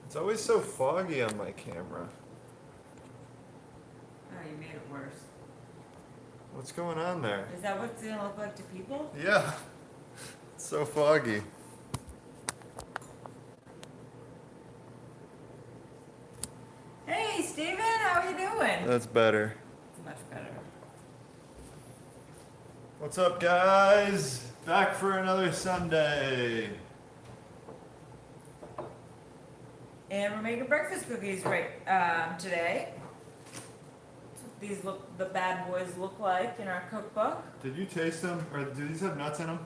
It's always so foggy on my camera. Oh, you made it worse. What's going on there? Is that what it's gonna look like to people? Yeah, it's so foggy. Hey, Steven, how are you doing? That's better. It's much better. What's up, guys? Back for another Sunday. And we're making breakfast cookies today. These look the bad boys look like in our cookbook. Did you taste them, or do these have nuts in them?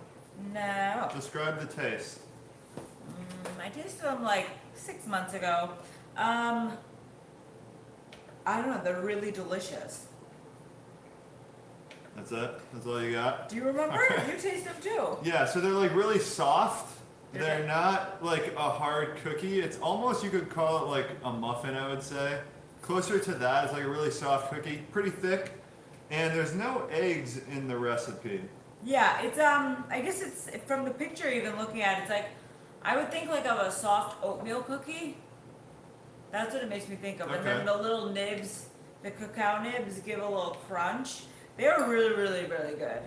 No. Describe the taste. I tasted them like 6 months ago. I don't know, they're really delicious. That's it? That's all you got? Do you remember? Okay. You taste them too. Yeah, so they're like really soft. Okay. They're not like a hard cookie. It's almost, you could call it like a muffin, I would say. Closer to that, it's like a really soft cookie, pretty thick. And there's no eggs in the recipe. Yeah, it's I guess it's from the picture even looking at it, it's like I would think like of a soft oatmeal cookie. That's what it makes me think of. And then Okay. the little nibs, the cacao nibs, give a little crunch. They're really, really, really good.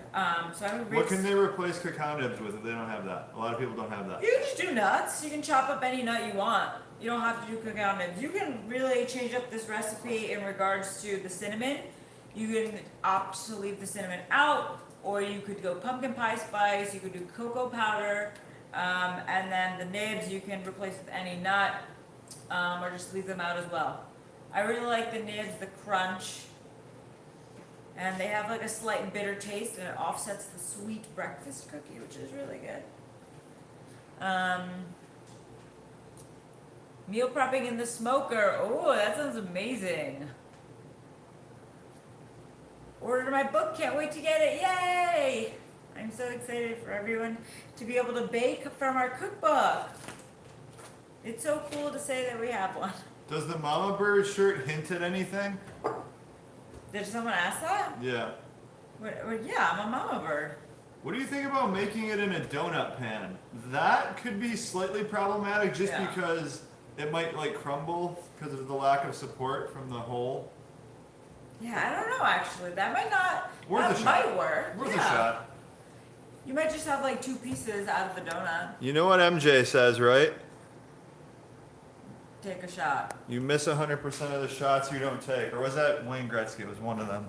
So I would What can they replace cacao nibs with if they don't have that? A lot of people don't have that. You can just do nuts. You can chop up any nut you want. You don't have to do cacao nibs. You can really change up this recipe in regards to the cinnamon. You can opt to leave the cinnamon out, or you could go pumpkin pie spice. You could do cocoa powder, and then the nibs you can replace with any nut, or just leave them out as well. I really like the nibs, the crunch, and they have like a slight bitter taste, and it offsets the sweet breakfast cookie, which is really good. Meal prepping in the smoker. Oh, that sounds amazing. Ordered my book, can't wait to get it. Yay! I'm so excited for everyone to be able to bake from our cookbook. It's so cool to say that we have one. Does the Mama Bird shirt hint at anything? Did someone ask that? Yeah. Yeah, I'm a mama bird. What do you think about making it in a donut pan? That could be slightly problematic just Yeah. because it might like crumble because of the lack of support from the hole. Yeah, I don't know actually. That might not. Worth that a might shot. work. Worth yeah. a shot. You might just have like 2 pieces out of the donut. You know what MJ says, right? Take a shot. You miss 100% of the shots you don't take. Or was that Wayne Gretzky? It was one of them.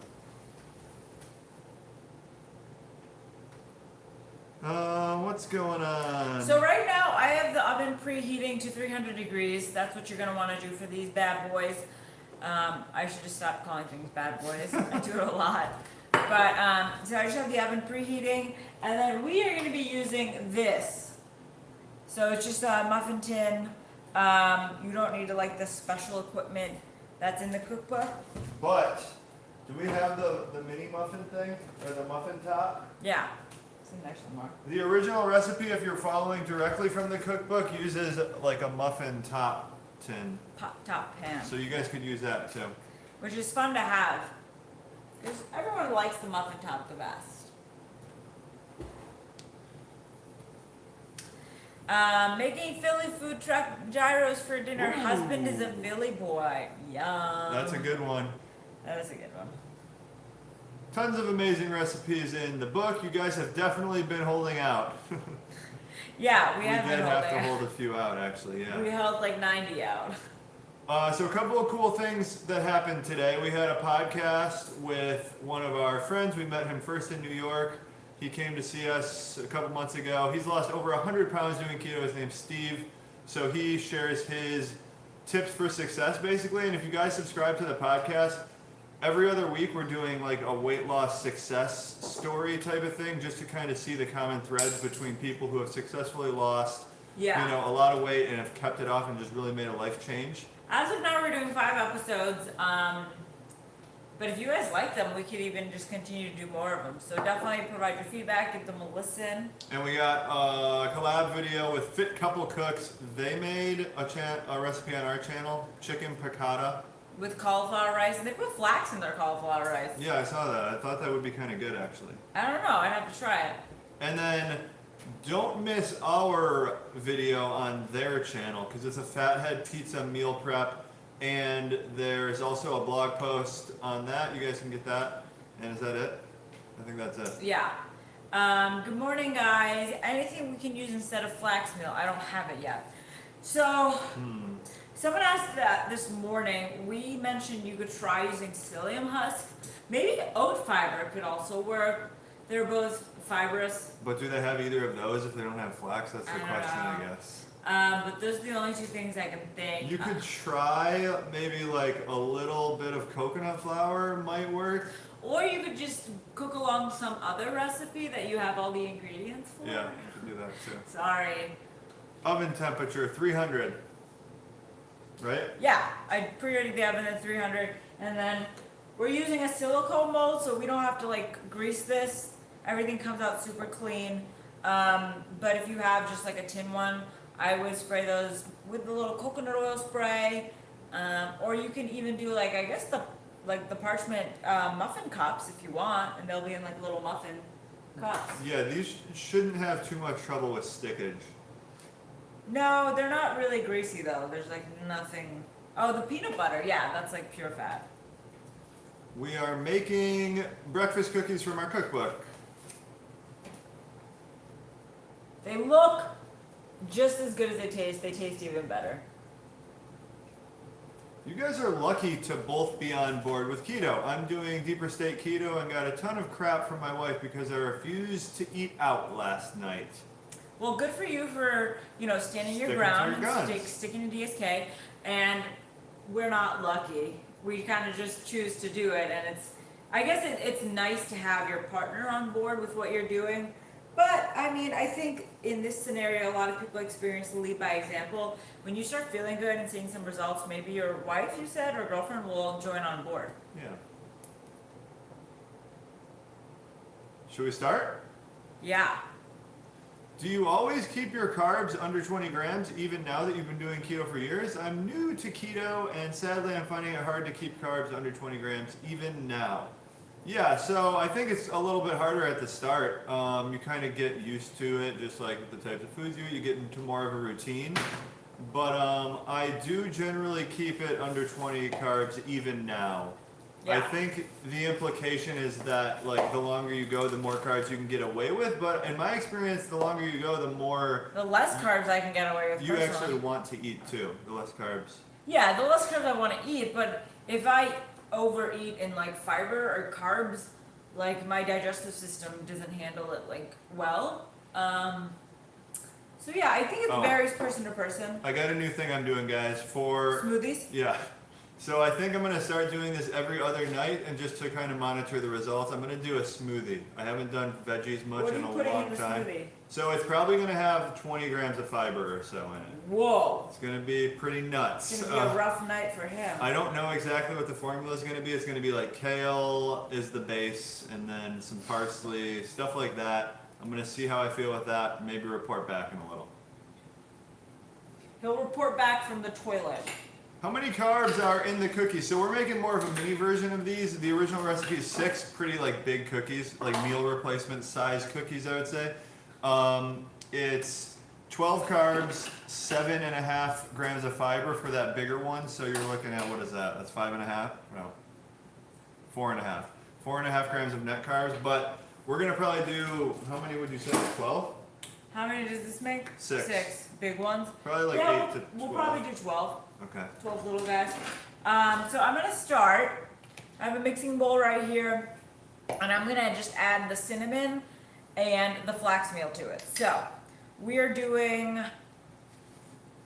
What's going on? So right now I have the oven preheating to 300 degrees. That's what you're gonna want to do for these bad boys. I should just stop calling things bad boys. I do it a lot. But so I just have the oven preheating, and then we are gonna be using this. So it's just a muffin tin. You don't need like the special equipment that's in the cookbook. But, do we have the mini muffin thing? Or the muffin top? Yeah. It's next one more. The original recipe, if you're following directly from the cookbook, uses like a muffin top tin. Top pan. So you guys could use that too. Which is fun to have. Because everyone likes the muffin top the best. Making Philly food truck gyros for dinner. Ooh. Husband is a Philly boy. Yum. That's a good one. That is a good one. Tons of amazing recipes in the book. You guys have definitely been holding out. Yeah, we We have did been have to holding. hold a few out, actually, yeah. We held like 90 out. So a couple of cool things that happened today. We had a podcast with one of our friends. We met him first in New York. He came to see us a couple months ago. He's lost over 100 pounds doing keto. His name's Steve. So he shares his tips for success, basically. And if you guys subscribe to the podcast, every other week we're doing like a weight loss success story type of thing, just to kind of see the common threads between people who have successfully lost, Yeah. you know, a lot of weight and have kept it off and just really made a life change. As of now, we're doing 5 episodes. But if you guys like them, we could even just continue to do more of them. So definitely provide your feedback, give them a listen. And we got a collab video with Fit Couple Cooks. They made a recipe on our channel, chicken piccata. With cauliflower rice, and they put flax in their cauliflower rice. Yeah, I saw that. I thought that would be kind of good, actually. I don't know, I'd have to try it. And then Don't miss our video on their channel because it's a Fathead Pizza meal prep, and there's also a blog post on that. You guys can get that. And is that it? I think that's it. Yeah. Good morning, guys. Anything we can use instead of flax meal? I don't have it yet. So, someone asked that this morning. We mentioned you could try using psyllium husk. Maybe oat fiber could also work. They're both fibrous. But do they have either of those if they don't have flax? That's the I don't question, I know. guess. But those are the only two things I can think. You could try maybe like a little bit of coconut flour might work. Or you could just cook along some other recipe that you have all the ingredients for. Yeah, you could do that too. Sorry. Oven temperature 300. Right? Yeah, I preheated the oven at 300, and then we're using a silicone mold, so we don't have to like grease this. Everything comes out super clean. But if you have just like a tin one, I would spray those with the little coconut oil spray, or you can even do like I guess the parchment muffin cups if you want, and they'll be in like little muffin cups. Yeah, these shouldn't have too much trouble with stickage. No, they're not really greasy though. There's like nothing. Oh, the peanut butter, yeah, that's like pure fat. We are making breakfast cookies from our cookbook. They look just as good as they taste. They taste even better. You guys are lucky to both be on board with keto. I'm doing deeper state keto and got a ton of crap from my wife because I refused to eat out last night. Well, good for you for, standing your Sticking to ground your guns. and sticking to DSK. And we're not lucky. We kind of just choose to do it. And I guess it's nice to have your partner on board with what you're doing. But, I think in this scenario, a lot of people experience the lead by example. When you start feeling good and seeing some results, maybe your wife, you said, or girlfriend will join on board. Yeah. Should we start? Yeah. Do you always keep your carbs under 20 grams even now that you've been doing keto for years? I'm new to keto and sadly I'm finding it hard to keep carbs under 20 grams even now. Yeah, so I think it's a little bit harder at the start. You kind of get used to it, just like with the types of foods you get into more of a routine. But I do generally keep it under 20 carbs even now. Yeah. I think the implication is that like the longer you go, the more carbs you can get away with. But in my experience, the longer you go, the more The less carbs I can get away with you personally. actually want to eat too. The less carbs. Yeah, the less carbs I want to eat, but if I overeat in like fiber or carbs, like my digestive system doesn't handle it like well. So yeah, I think it varies person to person. I got a new thing I'm doing, guys, for Smoothies? yeah. So I think I'm gonna start doing this every other night, and just to kind of monitor the results, I'm gonna do a smoothie. I haven't done veggies much What are in you a putting long in the time. smoothie? So it's probably gonna have 20 grams of fiber or so in it. Whoa. It's gonna be pretty nuts. It's gonna be a rough night for him. I don't know exactly what the formula is gonna be. It's gonna be like kale is the base, and then some parsley, stuff like that. I'm gonna see how I feel with that. Maybe report back in a little. He'll report back from the toilet. How many carbs are in the cookies? So we're making more of a mini version of these. The original recipe is 6 pretty like big cookies, like meal replacement size cookies, I would say. It's 12 carbs, 7.5 grams of fiber for that bigger one. So you're looking at, what is that? That's 5.5? No, 4.5. 4.5 grams of net carbs, but we're gonna probably do, how many would you say, 12? How many does this make? 6. 6 big ones. Probably like Yeah, 8 to 12. we'll probably do 12. Okay. 12 little guys. So I'm gonna start. I have a mixing bowl right here, and I'm gonna just add the cinnamon and the flax meal to it. So we are doing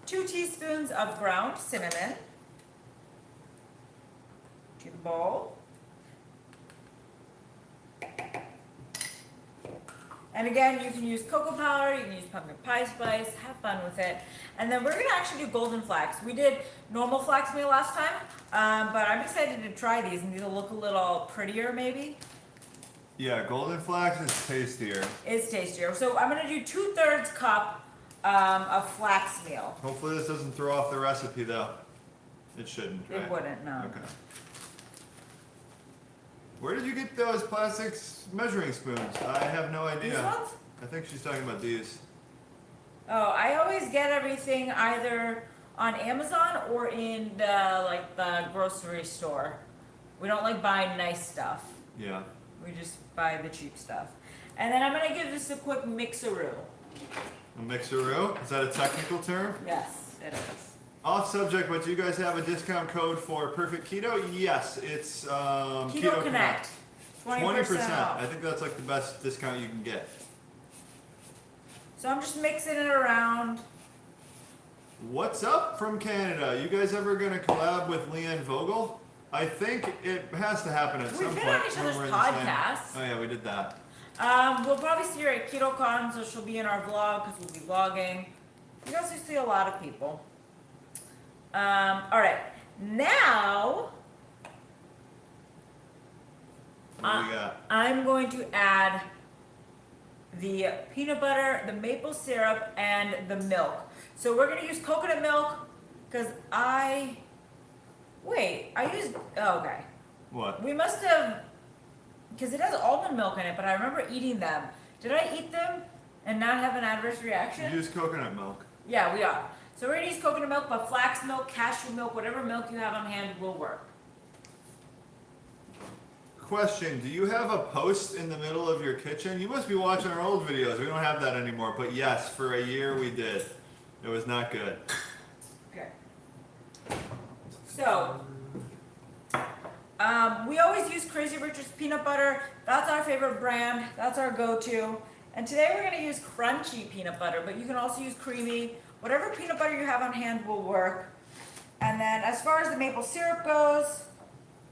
2 teaspoons of ground cinnamon to the bowl. And again, you can use cocoa powder, you can use pumpkin pie spice, have fun with it. And then we're gonna actually do golden flax. We did normal flax meal last time, but I'm excited to try these, and these will look a little prettier maybe. Yeah, golden flax is tastier. It's tastier. So I'm gonna do 2/3 cup of flax meal. Hopefully this doesn't throw off the recipe though. It shouldn't, right? It wouldn't, no. Okay. Where did you get those plastic measuring spoons? I have no idea. These ones? I think she's talking about these. Oh, I always get everything either on Amazon or in the grocery store. We don't like buying nice stuff. Yeah. We just buy the cheap stuff. And then I'm gonna give this a quick mixeroo. A mixeroo? Is that a technical term? Yes, it is. Off subject, but do you guys have a discount code for Perfect Keto? Yes, it's Keto Connect. 20% off. I think that's like the best discount you can get. So I'm just mixing it around. What's up from Canada? You guys ever gonna collab with Leanne Vogel? I think it has to happen at some We've point. been on each when other's we're in the same- podcasts. Oh yeah, we did that. We'll probably see her at KetoCon, so she'll be in our vlog because we'll be vlogging. You guys will see a lot of people. All right, now What do we got? I'm going to add the peanut butter, the maple syrup, and the milk. So we're gonna use coconut milk because I used, oh, okay. What? We must have, because it has almond milk in it, but I remember eating them. Did I eat them and not have an adverse reaction? You use coconut milk. Yeah, we are. So we're gonna use coconut milk, but flax milk, cashew milk, whatever milk you have on hand will work. Question, do you have a post in the middle of your kitchen? You must be watching our old videos. We don't have that anymore, but yes, for a year we did. It was not good. Okay. So, we always use Crazy Richard's peanut butter. That's our favorite brand. That's our go-to. And today we're gonna use crunchy peanut butter, but you can also use creamy. Whatever peanut butter you have on hand will work. And then as far as the maple syrup goes,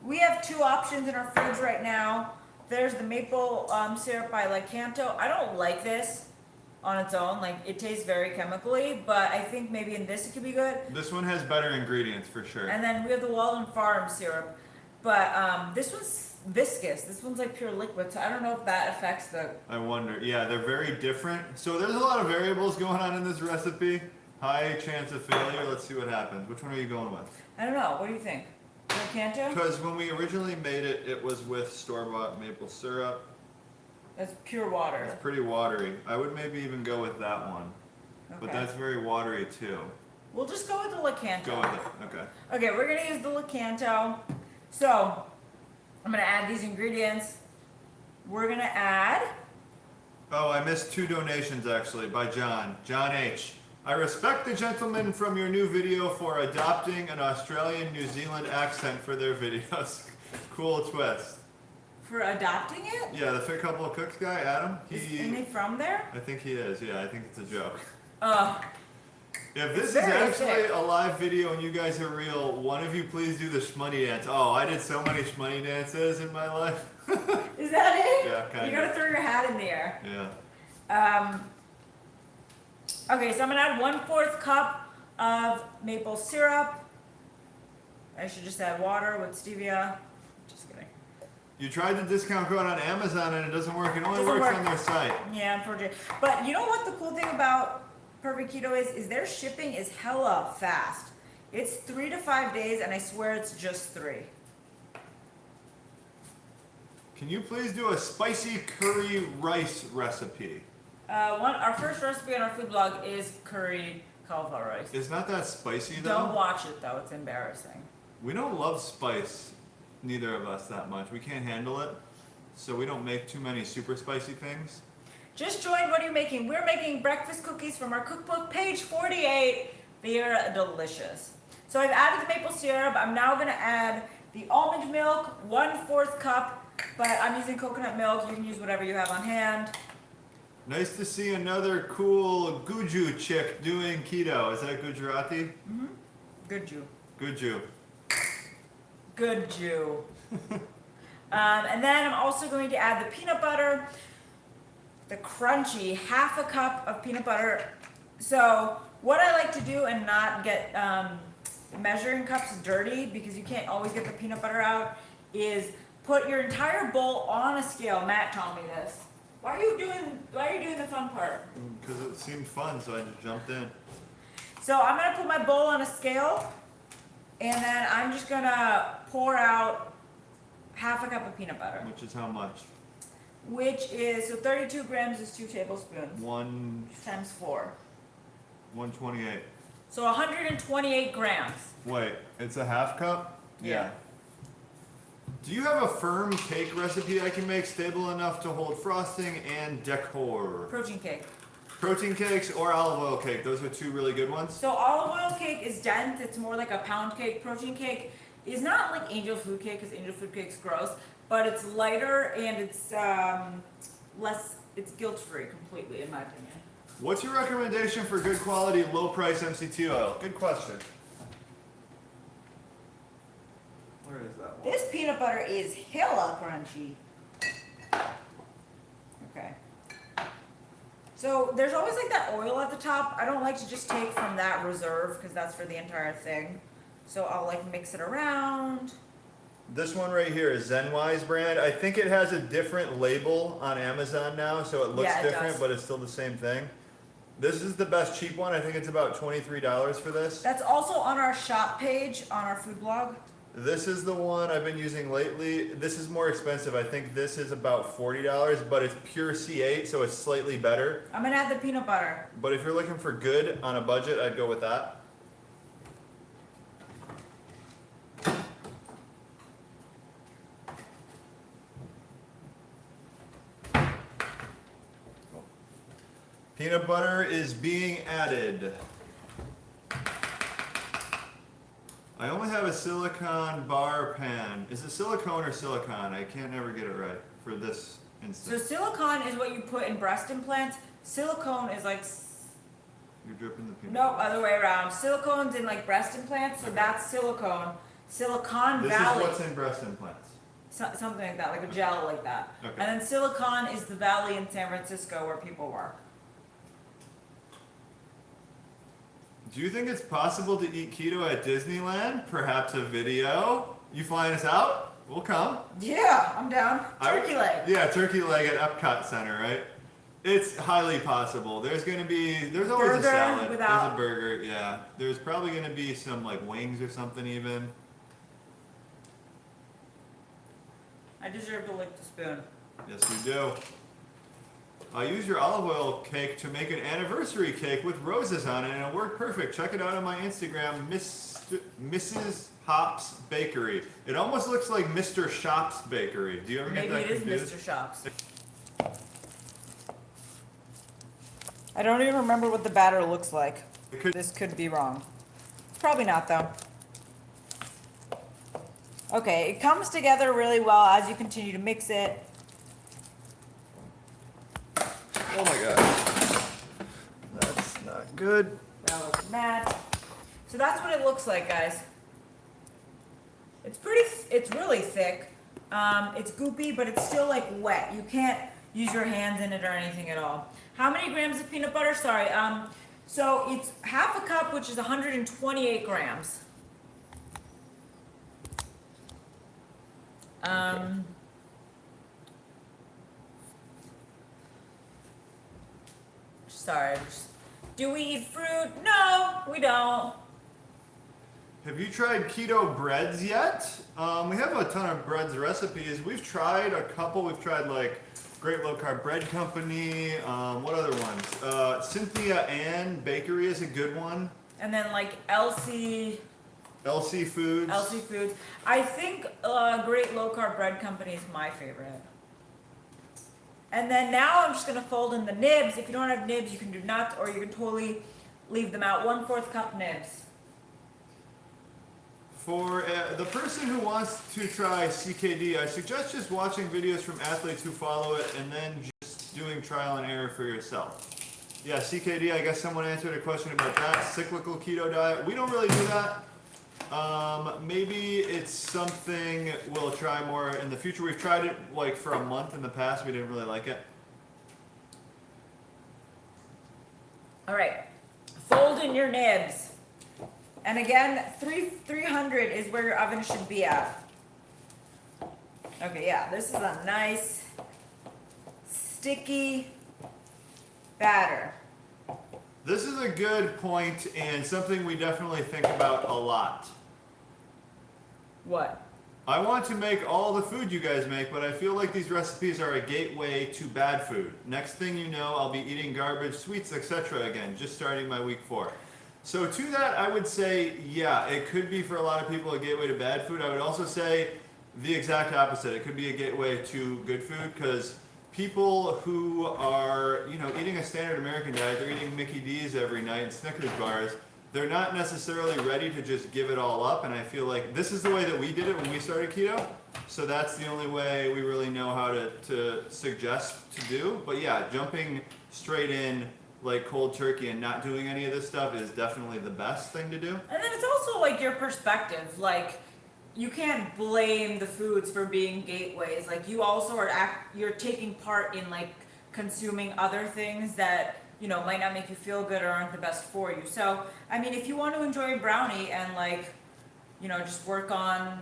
we have two options in our fridge right now. There's the maple syrup by Lycanto. I don't like this on its own. Like, it tastes very chemically, but I think maybe in this it could be good. This one has better ingredients for sure. And then we have the Walden Farm syrup. But this one's viscous. This one's like pure liquid, so I don't know if that affects the... I wonder. Yeah, they're very different. So there's a lot of variables going on in this recipe. High chance of failure. Let's see what happens. Which one are you going with? I don't know. What do you think? Lycanto? Because when we originally made it, it was with store-bought maple syrup. That's pure water. It's pretty watery. I would maybe even go with that one. But Okay. that's very watery too. We'll just go with the Lycanto. Go with it. Okay. Okay, we're gonna use the Lycanto. So, I'm gonna add these ingredients. We're gonna add... Oh, I missed two donations actually by John. John H. I respect the gentleman from your new video for adopting an Australian New Zealand accent for their videos. Cool twist. For adopting it? Yeah, the Fit Couple of Cooks guy, Adam. Isn't he from there? I think he is. Yeah, I think it's a joke. If this is very actually thick. a live video and you guys are real, one of you please do the shmoney dance. Oh, I did so many shmoney dances in my life. Is that it? Yeah, kinda. You gotta throw your hat in the air. Yeah. Okay, so I'm gonna add 1/4 cup of maple syrup. I should just add water with stevia. Just kidding. You tried the discount code on Amazon and it doesn't work. It only Doesn't works work. on their site. Yeah, unfortunately. But you know what the cool thing about Perfect Keto is their shipping is hella fast. It's 3 to 5 days, and I swear it's just 3. Can you please do a spicy curry rice recipe? Our first recipe on our food blog is curry cauliflower rice. It's not that spicy though. Don't watch it though; it's embarrassing. We don't love spice, neither of us that much. We can't handle it, so we don't make too many super spicy things. Just join. What are you making? We're making breakfast cookies from our cookbook, page 48. They are delicious. So I've added the maple syrup. I'm now gonna add the almond milk, 1/4 cup, but I'm using coconut milk. You can use whatever you have on hand. Nice to see another cool Guju chick doing keto. Is that Gujarati? Mm-hmm. Good Jew. Guju. Good Jew. And then I'm also going to add the peanut butter, the crunchy 1/2 cup of peanut butter. So what I like to do and not get measuring cups dirty, because you can't always get the peanut butter out, is put your entire bowl on a scale. Matt taught me this. Why are you doing the fun part? Because it seemed fun, so I just jumped in. So I'm gonna put my bowl on a scale, and then I'm just gonna pour out 1/2 cup of peanut butter. Which is how much? which is, so 32 grams is 2 tablespoons. One Times 4. 128. So 128 grams. Wait, it's a half cup? Yeah. Do you have a firm cake recipe I can make stable enough to hold frosting and decor? Protein cake. Protein cakes or olive oil cake, those are two really good ones. So olive oil cake is dense. It's more like a pound cake. Protein cake is not like angel food cake, because angel food cake's gross, but it's lighter and it's less. It's guilt-free completely, in my opinion. What's your recommendation for good quality, low price MCT oil? Good question. Where is that one? This peanut butter is hella crunchy. Okay. So there's always like that oil at the top. I don't like to just take from that reserve because that's for the entire thing. So I'll like mix it around. This one right here is Zenwise brand. I think it has a different label on Amazon now, so it looks Yeah, it different, does. but it's still the same thing. This is the best cheap one. I think it's about $23 for this. That's also on our shop page on our food blog. This is the one I've been using lately. This is more expensive. I think this is about $40, but it's pure C8, so it's slightly better. I'm gonna add the peanut butter. But if you're looking for good on a budget, I'd go with that. Peanut butter is being added. I only have a silicone bar pan. Is it silicone or silicone? I can't never get it right for this So instance. silicone is what you put in breast implants. Silicone is like, You're dripping the peanut no, butter. other way around. Silicone's in like breast implants, so Okay. that's silicone. Silicon This Valley. is what's in breast implants. Something like that, like a gel like that. Okay. And then Silicon is the valley in San Francisco where people work. Do you think it's possible to eat keto at Disneyland? Perhaps a video? You flying us out? We'll come. Yeah, I'm down. Turkey leg. Yeah, turkey leg at Epcot Center, right? It's highly possible. There's always a Burger salad. without- There's a burger, yeah. There's probably gonna be some like wings or something even. I deserve to lick the spoon. Yes, we do. Use your olive oil cake to make an anniversary cake with roses on it, and it worked perfect. Check it out on my Instagram, Mrs. Hops Bakery. It almost looks like Mr. Shop's Bakery. Do you ever Maybe get that it is confused? Mr. Shops. I don't even remember what the batter looks like. It could- This could be wrong. It's probably not though. Okay, it comes together really well as you continue to mix it. Oh my god. That's not good. That looks mad. So that's what it looks like, guys. It's really thick. It's goopy, but it's still like wet. You can't use your hands in it or anything at all. How many grams of peanut butter? Sorry. So it's half a cup, which is 128 grams. Sorry. Do we eat fruit? No, we don't. Have you tried keto breads yet? We have a ton of breads recipes. We've tried a couple. We've tried like Great Low Carb Bread Company. What other ones? Cynthia Ann Bakery is a good one. And then like LC Foods. Foods. I think Great Low Carb Bread Company is my favorite. And then now I'm just gonna fold in the nibs. If you don't have nibs, you can do nuts, or you can totally leave them out. 1/4 cup nibs. For the person who wants to try CKD, I suggest just watching videos from athletes who follow it and then just doing trial and error for yourself. Yeah, CKD, I guess someone answered a question about that. Cyclical keto diet. We don't really do that. Maybe it's something we'll try more in the future. We've tried it like for a month in the past. We didn't really like it. All right, fold in your nibs. And again, 300 is where your oven should be at. Okay, yeah, this is a nice, sticky batter. This is a good point and something we definitely think about a lot. What? I want to make all the food you guys make, but I feel like these recipes are a gateway to bad food. Next thing you know, I'll be eating garbage, sweets, etc. again, just starting my week 4. So to that, I would say, yeah, it could be for a lot of people a gateway to bad food. I would also say the exact opposite. It could be a gateway to good food, because people who are, eating a standard American diet, they're eating Mickey D's every night and Snickers bars, they're not necessarily ready to just give it all up. And I feel like this is the way that we did it when we started keto. So that's the only way we really know how to suggest to do. But yeah, jumping straight in like cold turkey and not doing any of this stuff is definitely the best thing to do. And then it's also like your perspective. Like, you can't blame the foods for being gateways. Like, you also you're taking part in like consuming other things that might not make you feel good or aren't the best for you. So I mean, if you want to enjoy a brownie and like just work on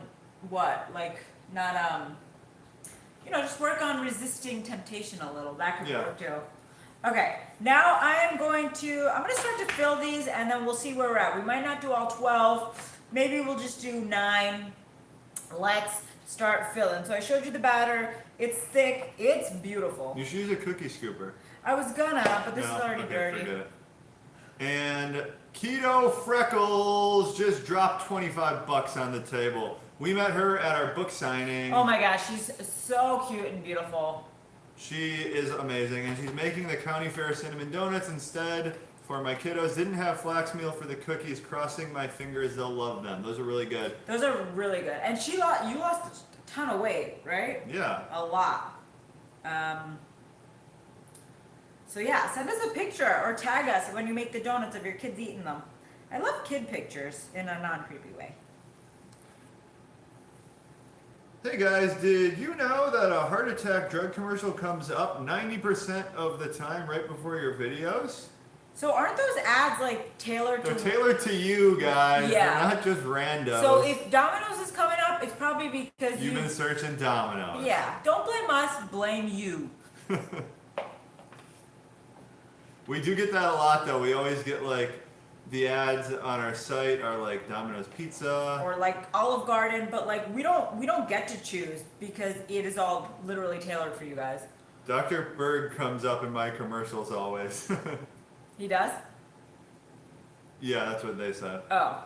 just work on resisting temptation a little, that could work too. Okay, now I'm going to start to fill these, and then we'll see where we're at. We might not do all 12, maybe we'll just do 9. Let's start filling. So I showed you the batter. It's thick. It's beautiful. You should use a cookie scooper. I was gonna, but this is already dirty. Forget it. And Keto Freckles just dropped $25 on the table. We met her at our book signing. Oh my gosh, she's so cute and beautiful. She is amazing, and she's making the County Fair cinnamon donuts instead for my kiddos. Didn't have flax meal for the cookies. Crossing my fingers, they'll love them. Those are really good. Those are really good. And you lost a ton of weight, right? Yeah. A lot. So yeah, send us a picture or tag us when you make the donuts of your kids eating them. I love kid pictures in a non-creepy way. Hey guys, did you know that a heart attack drug commercial comes up 90% of the time right before your videos? So aren't those ads like tailored to... They're tailored to you guys. Yeah. They're not just randos. So if Domino's is coming up, it's probably because you've been searching Domino's. Yeah. Don't blame us, blame you. We do get that a lot though. We always get like the ads on our site are like Domino's Pizza or like Olive Garden, but like we don't get to choose because it is all literally tailored for you guys. Dr. Berg comes up in my commercials always. He does? Yeah, that's what they said. Oh.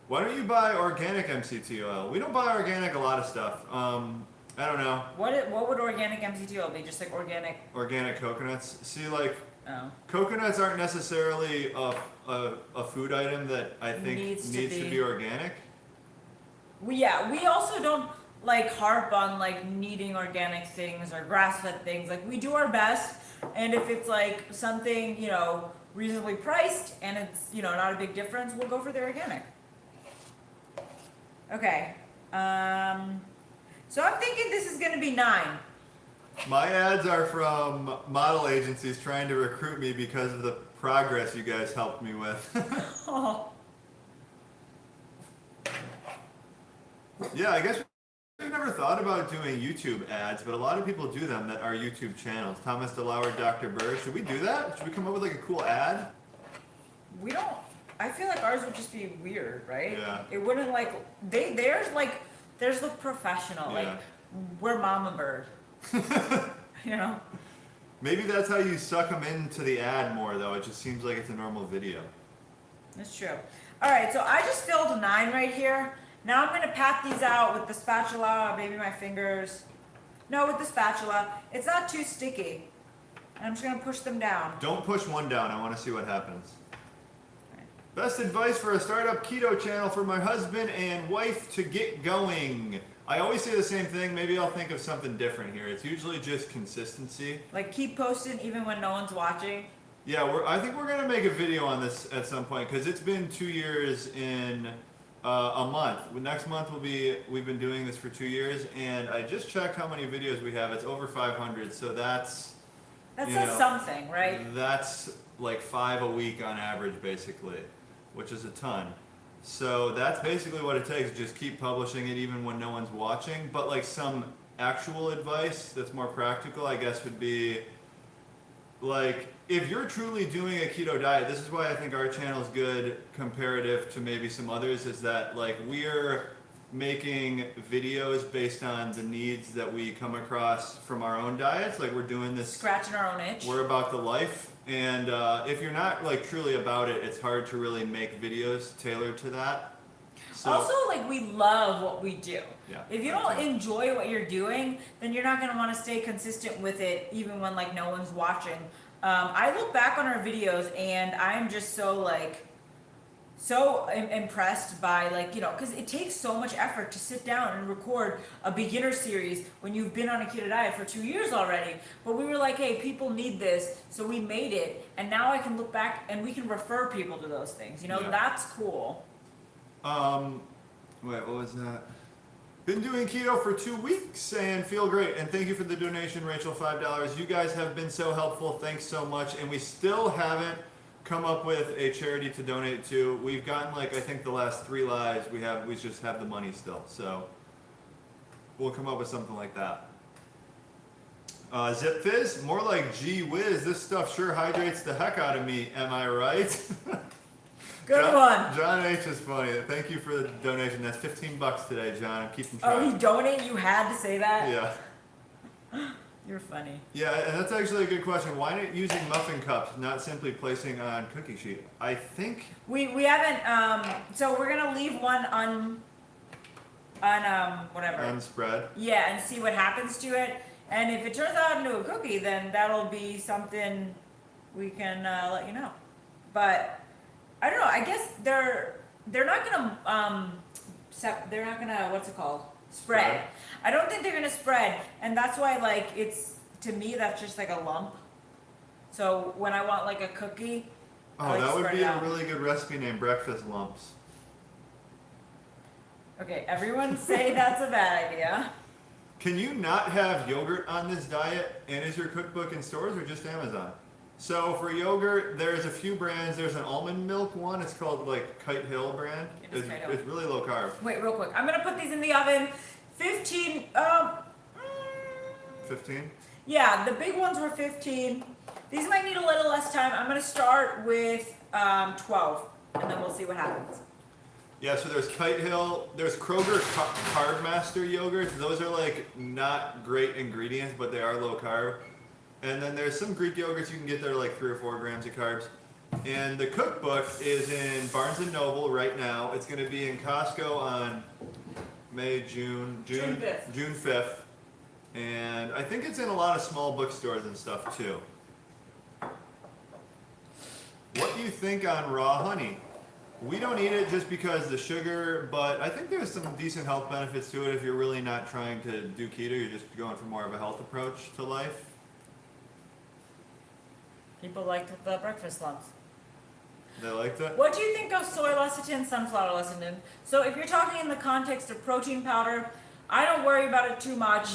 Why don't you buy organic MCT oil? We don't buy organic a lot of stuff. I don't know. What would organic MCT oil be? Just like organic? Organic coconuts. See, like, oh. Coconuts aren't necessarily a food item that I think needs to be organic. We also don't like harp on like needing organic things or grass-fed things. Like, we do our best, and if it's like something, reasonably priced and it's, not a big difference, we'll go for the organic. Okay. So I'm thinking this is gonna be 9. My ads are from model agencies trying to recruit me because of the progress you guys helped me with. Oh. Yeah, I guess we've never thought about doing YouTube ads, but a lot of people do them that are YouTube channels. Thomas DeLauer, Dr. Burr. Should we do that? Should we come up with like a cool ad? We don't. I feel like ours would just be weird, right? Yeah. It wouldn't like theirs look professional. Yeah. Like, we're Mama Bird. Maybe that's how you suck them into the ad more, though. It just seems like it's a normal video. That's true. All right, so I just filled 9 right here. Now I'm gonna pat these out with the spatula, maybe my fingers. No, with the spatula. It's not too sticky. And I'm just gonna push them down. Don't push one down. I want to see what happens. Best advice for a startup keto channel for my husband and wife to get going. I always say the same thing. Maybe I'll think of something different here. It's usually just consistency. Like, keep posting even when no one's watching. Yeah, I think we're gonna make a video on this at some point because it's been 2 years in a month. Next month we've been doing this for 2 years, and I just checked how many videos we have. It's over 500. So that's something, right? That's like 5 a week on average, basically, which is a ton. So that's basically what it takes. Just keep publishing it even when no one's watching. But like some actual advice that's more practical, I guess, would be like, if you're truly doing a keto diet, this is why I think our channel is good comparative to maybe some others, is that like we're making videos based on the needs that we come across from our own diets. Like we're doing this, Scratching our own itch. we're about the life. And if you're not like truly about it, it's hard to really make videos tailored to that. So, Also, like, we love what we do. yeah, If you don't enjoy what you're doing, then you're not gonna want to stay consistent with it, even when like no one's watching. I look back on our videos and I'm just so impressed by, like, you know, because it takes so much effort to sit down and record a beginner series when you've been on a keto diet for 2 years already. But we were like, hey, people need this, so we made it, and now I can look back and we can refer people to those things. You know, Yeah. that's cool. Wait, what was that? Been doing keto for 2 weeks and feel great. And thank you for the donation, Rachel, $5. You guys have been so helpful. Thanks so much. And we still haven't come up with a charity to donate to. We've gotten, like, I think the last 3 lives we just have the money still. So we'll come up with something like that. Zip Fizz, more like gee whiz. This stuff sure hydrates the heck out of me. Am I right? Good one. John H is funny. Thank you for the donation. That's $15 today, John. I'm keeping track. Oh, he donated? You had to say that? Yeah. You're funny. Yeah, and that's actually a good question. Why not using muffin cups, not simply placing on cookie sheet? I think We haven't, so we're gonna leave one whatever. unspread. Yeah, and see what happens to it. And if it turns out into a cookie, then that'll be something we can let you know. But I don't know. I guess they're not gonna they're not gonna, what's it called? Spread. I don't think they're gonna spread, and that's why, like, it's, to me, that's just like a lump. So when I want like a cookie, I Oh, like that to would spread be it a out. really good recipe named breakfast lumps. Okay, everyone say that's a bad idea. Can you not have yogurt on this diet? And is your cookbook in stores or just Amazon? So for yogurt, there's a few brands. There's an almond milk one. It's called like Kite Hill brand. It is Kite Hill. It's really low carb. Wait, real quick. I'm gonna put these in the oven. 15. 15? Yeah, the big ones were 15. These might need a little less time. I'm gonna start with 12, and then we'll see what happens. Yeah, so there's Kite Hill, there's Kroger Carb Master yogurts. Those are like not great ingredients, but they are low carb. And then there's some Greek yogurts you can get that are like 3 or 4 grams of carbs. And the cookbook is in Barnes & Noble right now. It's going to be in Costco on June 5th. And I think it's in a lot of small bookstores and stuff too. What do you think on raw honey? We don't eat it just because the sugar, but I think there's some decent health benefits to it if you're really not trying to do keto, you're just going for more of a health approach to life. People liked the breakfast lumps. They like that? What do you think of soy lecithin, sunflower lecithin? So if you're talking in the context of protein powder, I don't worry about it too much.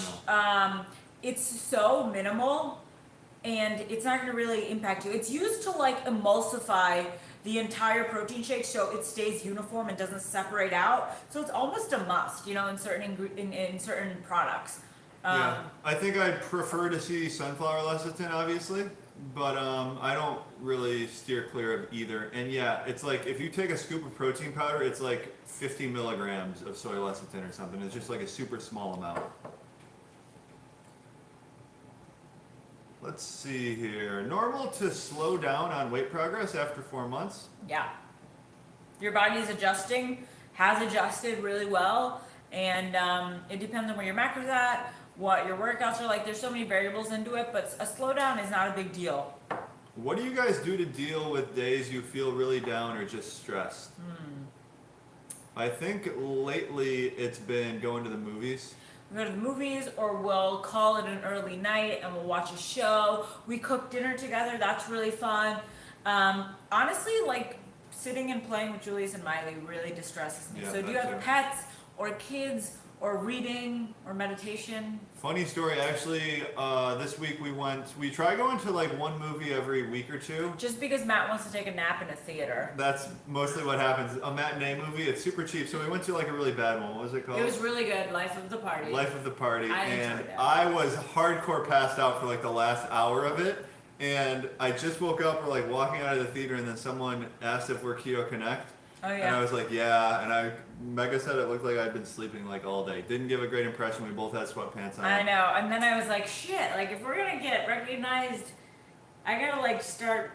It's so minimal, and it's not going to really impact you. It's used to like emulsify the entire protein shake so it stays uniform and doesn't separate out. So it's almost a must, you know, in certain in certain products. Yeah, I think I'd prefer to see sunflower lecithin, obviously, but I don't really steer clear of either. And yeah, it's like if you take a scoop of protein powder, it's like 50 milligrams of soy lecithin or something. It's just like a super small amount. Let's see here. Normal to slow down on weight progress after 4 months? Yeah. Your body's adjusting, has adjusted really well, and it depends on where your macros at, what your workouts are like. There's so many variables into it, but a slowdown is not a big deal. What do you guys do to deal with days you feel really down or just stressed? I think lately it's been going to the movies. We go to the movies, or we'll call it an early night and we'll watch a show. We cook dinner together. That's really fun. Honestly, like sitting and playing with Julius and Miley really distresses me. Yeah, So do you that have too. pets or kids or reading or meditation? Funny story, actually, this week we try going to like one movie every week or two. Just because Matt wants to take a nap in a theater. That's mostly what happens. A matinee movie, it's super cheap. So we went to like a really bad one. What was it called? It was really good. Life of the Party. Life of the Party. I And enjoyed it. I was hardcore passed out for like the last hour of it. And I just woke up, we're like walking out of the theater, and then someone asked if we're Keto Connect. Oh And I yeah. was like, yeah. And Mega said it looked like I'd been sleeping like all day. Didn't give a great impression. We both had sweatpants on. I know. And then I was like, shit. Like if we're gonna get recognized, I gotta like start,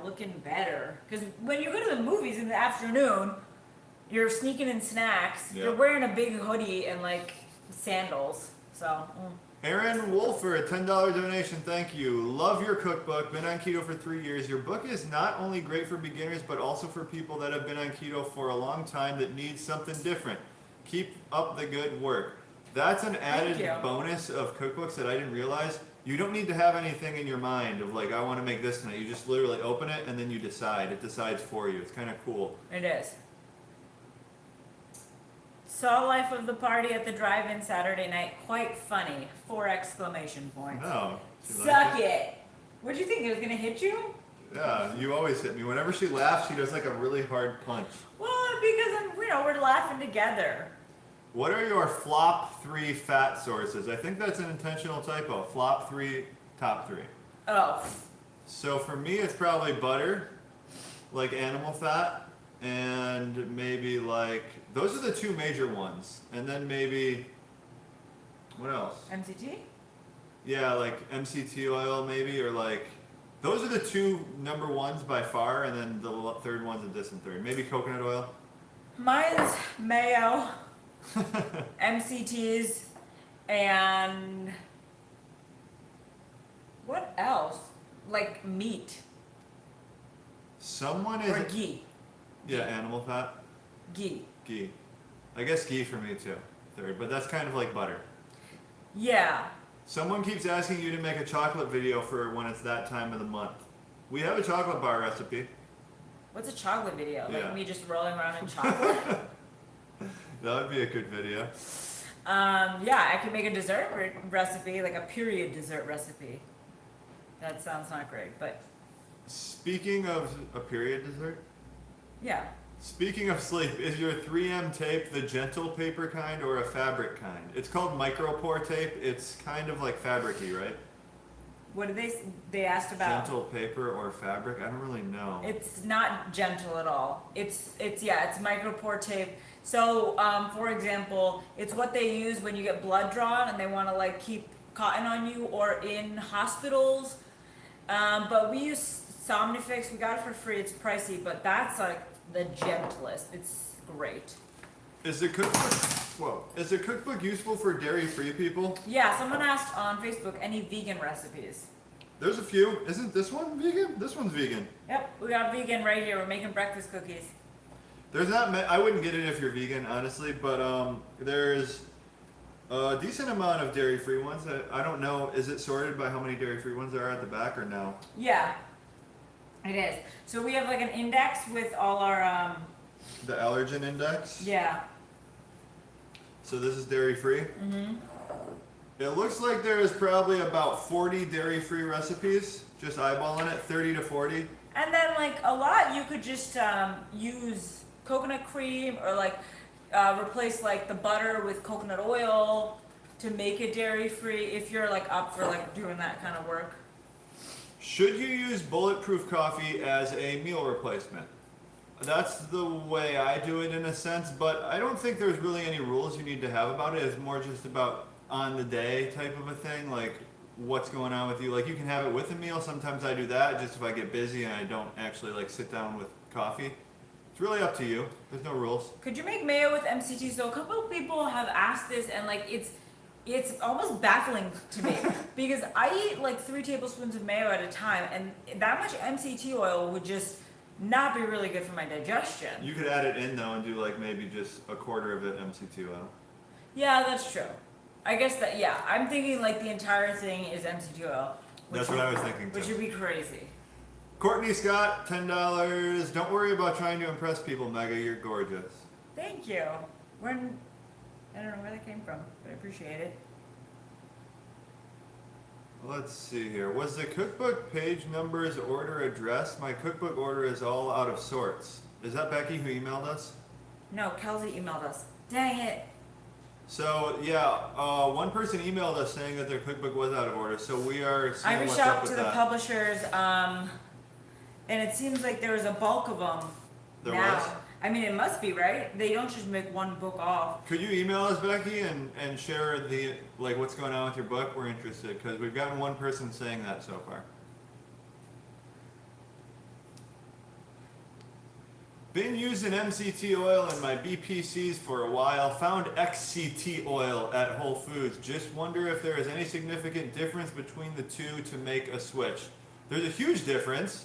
looking better. Because when you go to the movies in the afternoon, you're sneaking in snacks. Yeah. You're wearing a big hoodie and like sandals. So. Aaron Wolfer, $10 donation, thank you. Love your cookbook. Been on keto for 3 years. Your book is not only great for beginners, but also for people that have been on keto for a long time that need something different. Keep up the good work. That's an added bonus of cookbooks that I didn't realize. You don't need to have anything in your mind of like, I want to make this tonight. You just literally open it and then you decide. It decides for you. It's kind of cool. It is. Saw life of the party at the drive-in Saturday night. Quite funny. 4 exclamation points. No. Suck it. What'd you think? It was gonna hit you? Yeah, you always hit me. Whenever she laughs, she does like a really hard punch. Well, because we're laughing together. What are your flop 3 fat sources? I think that's an intentional typo. Flop 3, top 3. Oh. So for me, it's probably butter, like animal fat, and maybe like, those are the 2 major ones. And then maybe, what else? MCT? Yeah, like MCT oil maybe, or like, those are the 2 number ones by far, and then the third one's a distant third. Maybe coconut oil. Mine's mayo, MCTs, and what else? Like meat Someone or is, ghee. yeah, animal fat. Ghee. Ghee. I guess ghee for me too, third, but that's kind of like butter. Yeah. Someone keeps asking you to make a chocolate video for when it's that time of the month. We have a chocolate bar recipe. What's a chocolate video? Yeah. Like me just rolling around in chocolate? That would be a good video. Yeah, I could make a dessert recipe, like a period dessert recipe. That sounds not great, but Speaking of a period dessert, yeah. speaking of sleep, is your 3M tape the gentle paper kind or a fabric kind? It's called micropore tape. It's kind of like fabric-y, right? What did they asked about? Gentle paper or fabric? I don't really know. It's not gentle at all. It's micropore tape. So, for example, it's what they use when you get blood drawn and they want to like keep cotton on you, or in hospitals. But we use Somnifix. We got it for free. It's pricey, but that's like the gentlest. It's great. Is the cookbook useful for dairy-free people? Yeah, someone asked on Facebook, any vegan recipes? There's a few. Isn't this one vegan? This one's vegan. Yep, we got vegan right here. We're making breakfast cookies. There's not. I wouldn't get it if you're vegan, honestly, but there's a decent amount of dairy-free ones. I don't know. Is it sorted by how many dairy-free ones there are at the back, or no? Yeah, it is. So we have like an index with all our The allergen index. yeah. So this is dairy-free. Mhm. It looks like there is probably about 40 dairy-free recipes. Just eyeballing it, 30 to 40. And then like a lot, you could just use coconut cream, or like replace like the butter with coconut oil to make it dairy free, if you're like up for like doing that kind of work. Should you use bulletproof coffee as a meal replacement? That's the way I do it in a sense, but I don't think there's really any rules you need to have about it. It's more just about on the day type of a thing, like what's going on with you. Like you can have it with a meal. Sometimes I do that just if I get busy and I don't actually like sit down with coffee. It's really up to you. There's no rules. Could you make mayo with MCT? So a couple of people have asked this, and like it's almost baffling to me because I eat like 3 tablespoons of mayo at a time, and that much MCT oil would just not be really good for my digestion. You could add it in though and do like maybe just a quarter of it MCT oil. Yeah, that's true. I guess that, yeah. I'm thinking like the entire thing is MCT oil. That's what I was thinking too. Which would be crazy. Courtney Scott, $10. Don't worry about trying to impress people, Mega. You're gorgeous. Thank you. I don't know where that came from, but I appreciate it. Let's see here. Was the cookbook page numbers order addressed? My cookbook order is all out of sorts. Is that Becky who emailed us? No, Kelsey emailed us. Dang it. So yeah, one person emailed us saying that their cookbook was out of order. So we are seeing I reached what's out up to with the that. publishers, and it seems like there was a bulk of them There now. was? I mean, it must be, right? They don't just make one book off. Could you email us, Becky, and share the what's going on with your book? We're interested because we've gotten one person saying that so far. Been using MCT oil in my BPCs for a while. Found XCT oil at Whole Foods. Just wonder if there is any significant difference between the two to make a switch. There's a huge difference.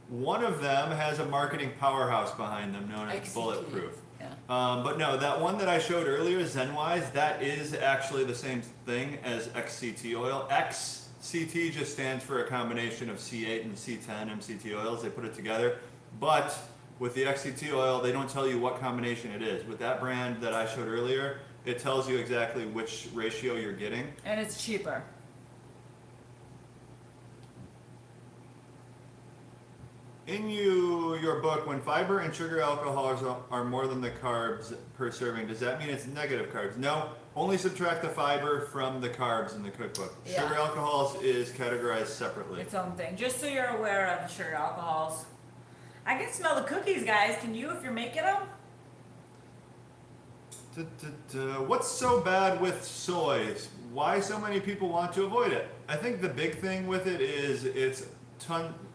One of them has a marketing powerhouse behind them known as XCT. Bulletproof. Yeah. But no, that one that I showed earlier, ZenWise, that is actually the same thing as XCT oil. XCT just stands for a combination of C8 and C10 MCT oils. They put it together. But with the XCT oil, they don't tell you what combination it is. With that brand that I showed earlier, it tells you exactly which ratio you're getting. And it's cheaper. In your book, when fiber and sugar alcohols are more than the carbs per serving, does that mean it's negative carbs? No, only subtract the fiber from the carbs in the cookbook. Yeah. Sugar alcohols is categorized separately. Its own thing. Just so you're aware of the sugar alcohols. I can smell the cookies, guys. Can you if you're making them? What's so bad with soys? Why so many people want to avoid it? I think the big thing with it is it's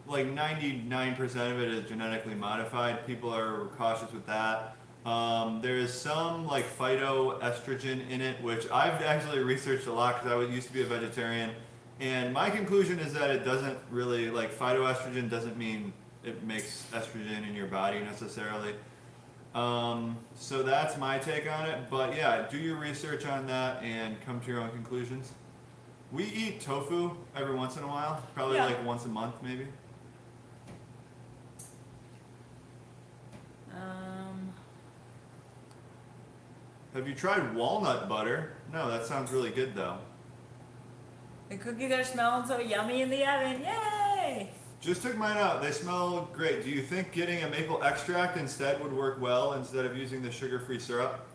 99% of it is genetically modified. People are cautious with that. There is some phytoestrogen in it, which I've actually researched a lot because I used to be a vegetarian. And my conclusion is that it doesn't really, phytoestrogen doesn't mean it makes estrogen in your body necessarily. So that's my take on it. But yeah, do your research on that and come to your own conclusions. We eat tofu every once in a while, probably once a month maybe. Have you tried walnut butter? No, that sounds really good though. The cookies are smelling so yummy in the oven. Yay! Just took mine out. They smell great. Do you think getting a maple extract instead would work well instead of using the sugar-free syrup?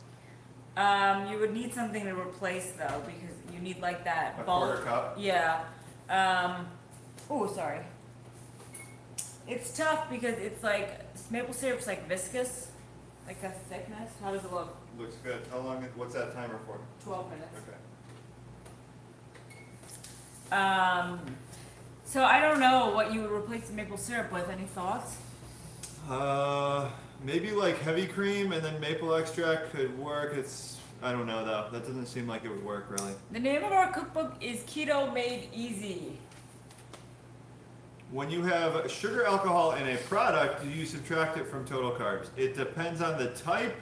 You would need something to replace though, because you need that A bulk. quarter cup? Yeah. Oh, sorry. It's tough because it's maple syrup's viscous, the thickness. How does it look? Looks good. How long? What's that timer for? 12 minutes. Okay. So I don't know what you would replace the maple syrup with. Any thoughts? Maybe heavy cream and then maple extract could work. I don't know though. That doesn't seem like it would work really. The name of our cookbook is Keto Made Easy. When you have sugar alcohol in a product, do you subtract it from total carbs? It depends on the type.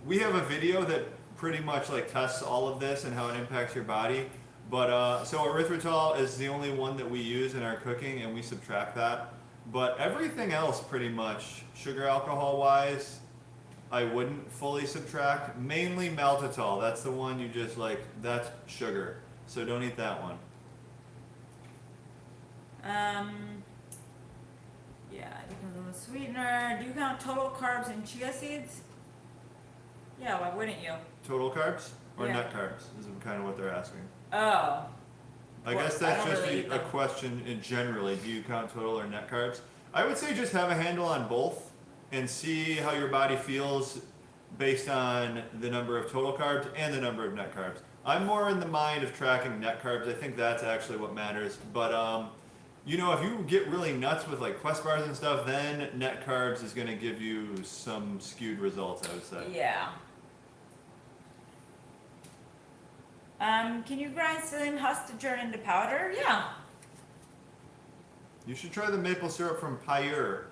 We have a video that pretty much tests all of this and how it impacts your body. But so erythritol is the only one that we use in our cooking, and we subtract that. But everything else, pretty much, sugar alcohol wise, I wouldn't fully subtract. Mainly maltitol. That's the one you just that's sugar. So don't eat that one. Yeah, it depends on the sweetener. Do you count total carbs in chia seeds? Yeah, why wouldn't you? Total carbs or Yeah. net carbs is kind of what they're asking. Oh. I Well, guess I that's don't just really eat a them. question in generally. Do you count total or net carbs? I would say just have a handle on both and see how your body feels based on the number of total carbs and the number of net carbs. I'm more in the mind of tracking net carbs. I think that's actually what matters. But if you get really nuts with Quest bars and stuff, then net carbs is going to give you some skewed results, I would say. Yeah. Can you grind psyllium husk to turn into powder? Yeah. You should try the maple syrup from Pure.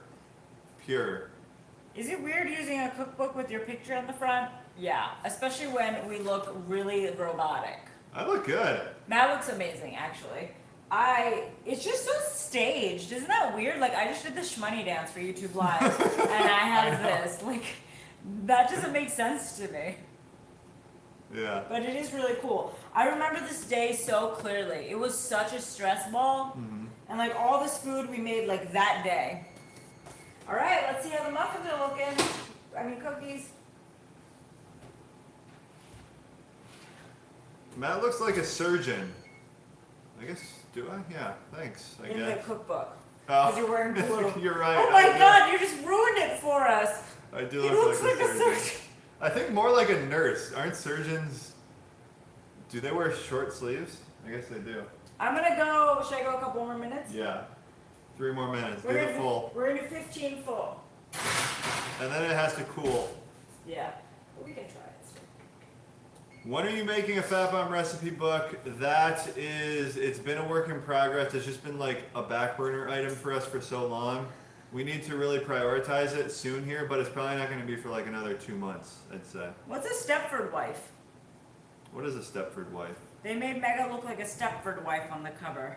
Is it weird using a cookbook with your picture on the front? Yeah, especially when we look really robotic. I look good. That looks amazing, actually. It's just so staged. Isn't that weird? I just did the shmoney dance for YouTube Live, and I have this. That doesn't make sense to me. Yeah. But it is really cool. I remember this day so clearly. It was such a stress ball. Mm-hmm. And all this food we made that day. All right, let's see how the muffins are looking. Cookies. Matt looks like a surgeon. I guess, do I? Yeah, thanks. In the cookbook. Oh, Because you're wearing blue. you're right. Oh my God, you just ruined it for us. I do He look looks like like a a surgeon. surgeon. I think more like a nurse. Aren't surgeons? Do they wear short sleeves? I guess they do. I'm gonna go. Should I go a couple more minutes? Yeah. 3 more minutes. Do We're the gonna full. We're gonna do 15 full. And then it has to cool. Yeah, but we can try it. When are you making a Fat Bomb recipe book? It's been a work in progress. It's just been like a back burner item for us for so long. We need to really prioritize it soon here, but it's probably not going to be for like another 2 months, I'd say. What's a Stepford wife? What is a Stepford wife? They made Mega look like a Stepford wife on the cover.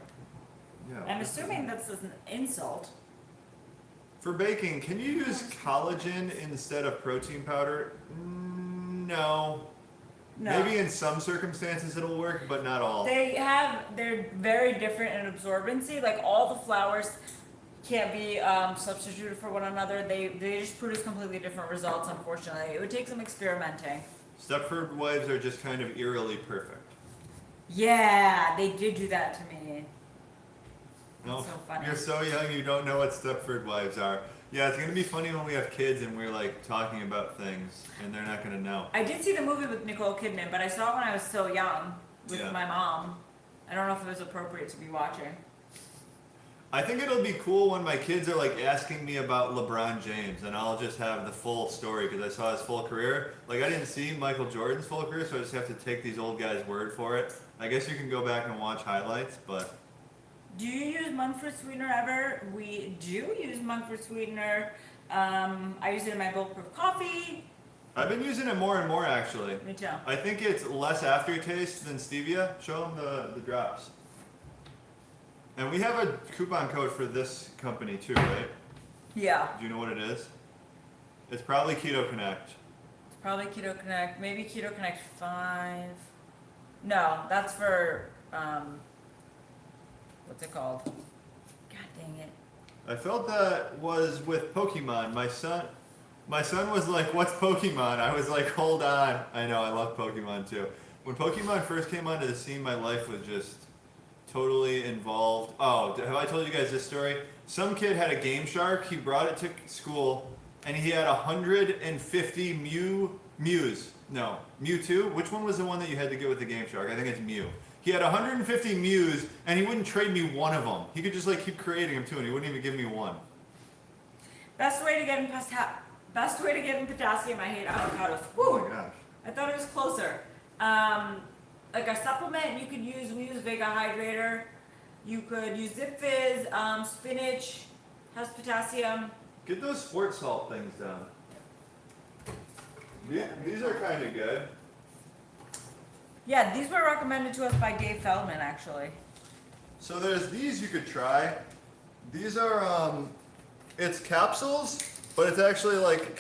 Yeah. I'm assuming that's an insult. For baking, can you use collagen instead of protein powder? No. No. Maybe in some circumstances it'll work, but not all. They're very different in absorbency. Like all the flours can't be substituted for one another. They just produce completely different results, unfortunately. It would take some experimenting. Stepford wives are just kind of eerily perfect. Yeah, they did do that to me. No, That's so funny. you're so young, you don't know what Stepford wives are. Yeah, it's gonna be funny when we have kids and we're like talking about things and they're not gonna know. I did see the movie with Nicole Kidman, but I saw it when I was so young with Yeah. my mom. I don't know if it was appropriate to be watching. I think it'll be cool when my kids are like asking me about LeBron James and I'll just have the full story because I saw his full career. Like I didn't see Michael Jordan's full career, so I just have to take these old guys' word for it. I guess you can go back and watch highlights, but Do you use monk fruit sweetener ever? We do use monk fruit sweetener. I use it in my bulletproof coffee. I've been using it more and more actually. Me too. I think it's less aftertaste than stevia. Show them the drops. And we have a coupon code for this company too, right? Yeah. Do you know what it is? It's probably Keto Connect. It's probably Keto Connect. Maybe Keto Connect 5. No, that's for, what's it called? God dang it. I felt that was with Pokemon. My son was like, "What's Pokemon?" I was like, "Hold on." I know I love Pokemon too. When Pokemon first came onto the scene, my life was just totally involved. Oh, have I told you guys this story? Some kid had a Game Shark. He brought it to school, and he had 150 Mewtwo. Which one was the one that you had to get with the Game Shark? I think it's Mew. He had 150 Mews, and he wouldn't trade me one of them. He could just like keep creating them too, and he wouldn't even give me one. Best way to get in potassium. I hate avocados. Oh Woo! my gosh. I thought it was closer. Like a supplement, we use Vega Hydrator. You could use Zip Fizz. Spinach has potassium. Get those sport salt things down. These are kind of good. Yeah, these were recommended to us by Dave Feldman, actually. So there's these you could try. These are it's capsules, but it's actually like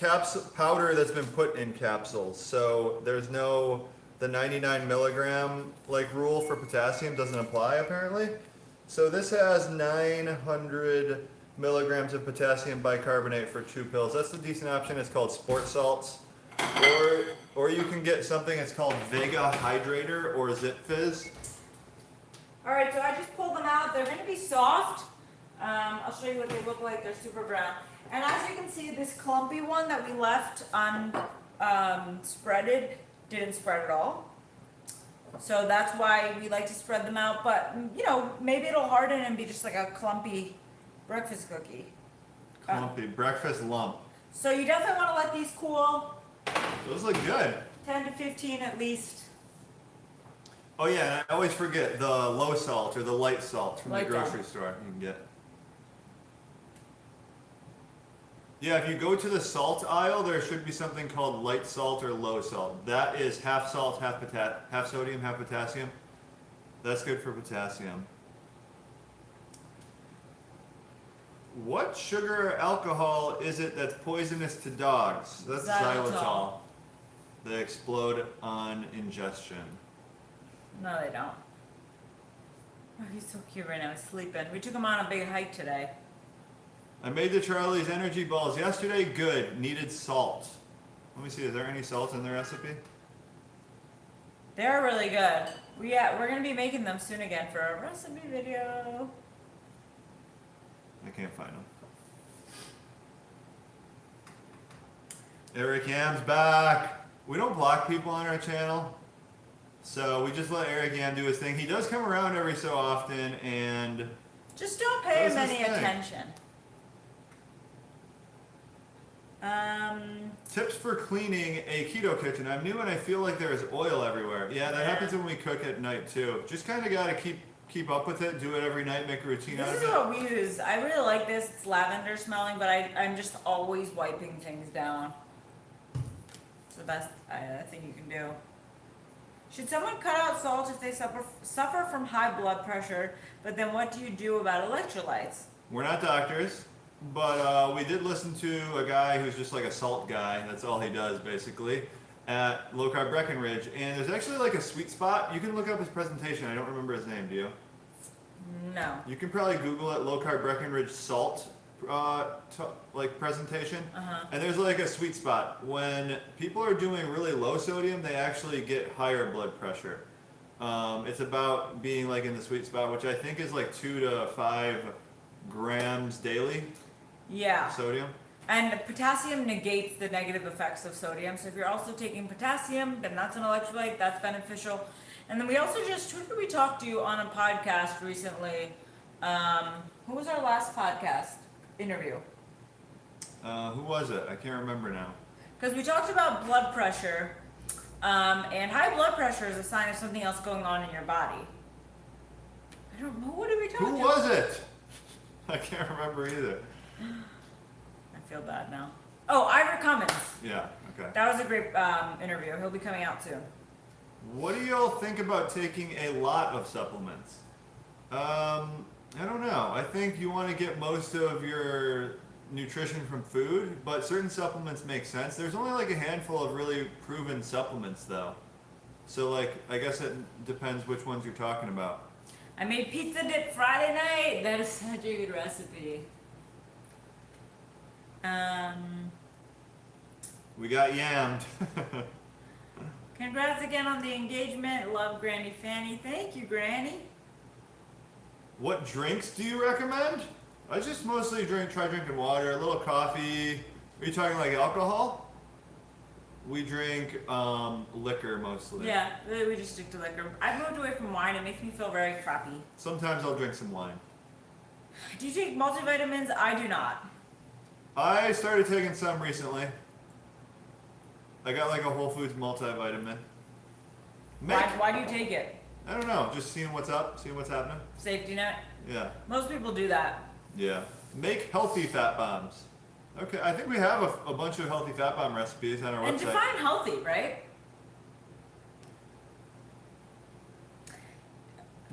powder that's been put in capsules. So there's no the 99 milligram like rule for potassium doesn't apply apparently. So this has 900 milligrams of potassium bicarbonate for 2 pills. That's the decent option. It's called sport salts. Or you can get something that's called Vega Hydrator or Zip Fizz. Alright, so I just pulled them out. They're going to be soft. I'll show you what they look like. They're super brown. And as you can see, this clumpy one that we left spreaded didn't spread at all. So that's why we like to spread them out. But, you know, maybe it'll harden and be just like a clumpy breakfast cookie. Clumpy breakfast lump. So you definitely want to let these cool. Those look good. 10 to 15 at least. Oh yeah, and I always forget the low salt or the light salt from the Light grocery store you can get. Yeah, if you go to the salt aisle, there should be something called light salt or low salt. That is half salt, half sodium, half potassium. That's good for potassium. What sugar or alcohol is it that's poisonous to dogs? That's xylitol. They explode on ingestion. No, they don't. Oh, he's so cute right now. He's sleeping. We took him on a big hike today. I made the Charlie's energy balls yesterday. Good. Needed salt. Let me see. Is there any salt in the recipe? They're really good. We're gonna be making them soon again for a recipe video. I can't find them. Eric Yam's back. We don't block people on our channel, so we just let Eric Yam do his thing. He does come around every so often and just don't pay him does his any thing. attention. Tips for cleaning a keto kitchen. I'm new and I feel like there is oil everywhere. Yeah, that happens when we cook at night too. Just kind of got to keep up with it. Do it every night. Make a routine out of it. This is what we use. I really like this. It's lavender smelling, but I'm just always wiping things down. It's the best thing you can do. Should someone cut out salt if they suffer from high blood pressure? But then what do you do about electrolytes? We're not doctors, but we did listen to a guy who's just like a salt guy. That's all he does basically at Low Carb Breckenridge. And there's actually like a sweet spot. You can look up his presentation. I don't remember his name. Do you? No. You can probably Google it. Low Carb Breckenridge salt like presentation. And there's like a sweet spot. When people are doing really low sodium, they actually get higher blood pressure. It's about being like in the sweet spot, which I think is like 2 to 5 grams daily. Yeah. Sodium. And potassium negates the negative effects of sodium. So if you're also taking potassium, then that's an electrolyte, that's beneficial. And then we also who did we talk to on a podcast recently? Who was our last podcast interview? Who was it? I can't remember now. Because we talked about blood pressure, and high blood pressure is a sign of something else going on in your body. I don't know, what did we talk Who to? was it? I can't remember either. I feel bad now. Oh, Ivor Cummins. Yeah, okay. That was a great interview. He'll be coming out soon. What do y'all think about taking a lot of supplements? I don't know. I think you want to get most of your nutrition from food, but certain supplements make sense. There's only like a handful of really proven supplements though. So like, I guess it depends which ones you're talking about. I made pizza dip Friday night. That is such a good recipe. We got yammed. Congrats again on the engagement. Love Granny Fanny. Thank you, Granny. What drinks do you recommend? I just mostly try drinking water, a little coffee. Are you talking like alcohol? We drink liquor mostly. Yeah, we just stick to liquor. I've moved away from wine. It makes me feel very crappy. Sometimes I'll drink some wine. Do you take multivitamins? I do not. I started taking some recently. I got like a Whole Foods multivitamin. Why do you take it? I don't know, just seeing what's up, seeing what's happening. Safety net? Yeah. Most people do that. Yeah. Make healthy fat bombs. Okay, I think we have a bunch of healthy fat bomb recipes on our And website. define healthy, right?